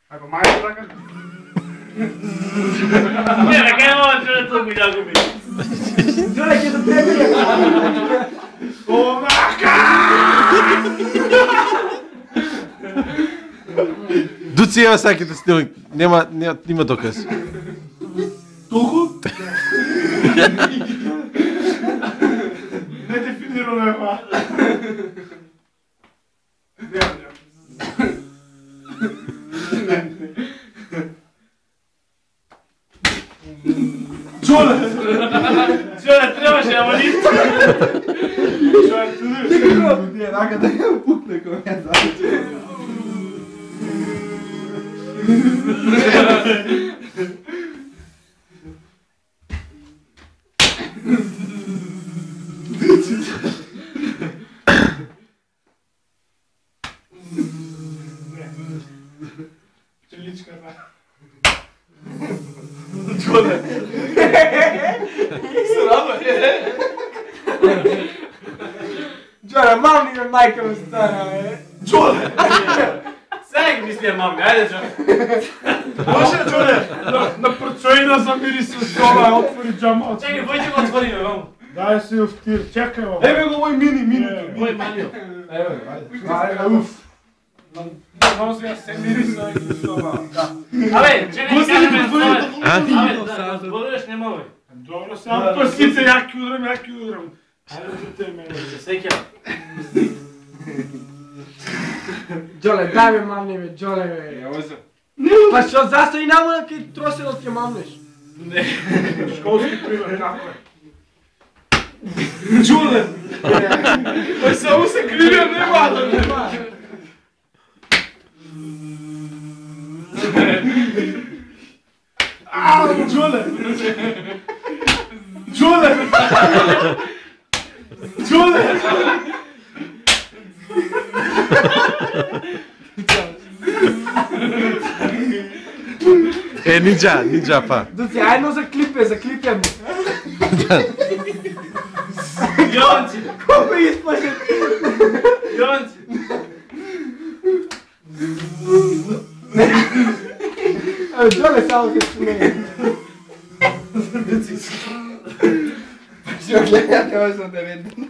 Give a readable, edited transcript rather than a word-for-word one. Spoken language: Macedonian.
Ajde, majte Dragan. Ne, na kaj imamo čele to miljaku biti? Đole će do tebe je. Ovaka! Duci, evo sad da snimam, nema dokaz. Толку? Недефинирано е ова. Джоле! Джоле, трябваше, ама нищо. Nije, raka da ga pukne ko ja završi. Čelička, da. Джоле! Đole, mam nije majka mi stara, e. Джоле! Сега ги мисля, мами, айде, Джоле. Може, Джоле! На прочоина замири се с това, отвори джама. Чекай, вой ти го отвори, бе, мамо. Дай си офтир, чекай, бе. Ебе го мой мини. Вой, манио. Evo, ajde. Ajde, уф. Може да се мири с това. Абе, чекай, Пусти кажем, ми отвори. Абе, да, говориш, нема, бе. Добро, само пъските, яки удрам. Айде да те мене. Всеки. Đole, daj me mamni me, Đole me. Evo se. Pa što zašto i namora kaj trosilo ti mamneš? Не. Школски пример, како е? Джуле! Па само се кривија, нема да нема. Ау, Джуле! Джуле! Джуле! Ninja pa. Duci, ajmo za klipem. Јонци, Kako ispaše? Јонци. Evo, Đole samo se čuje. Duci. Pa što gledate, ovo sam da vidim.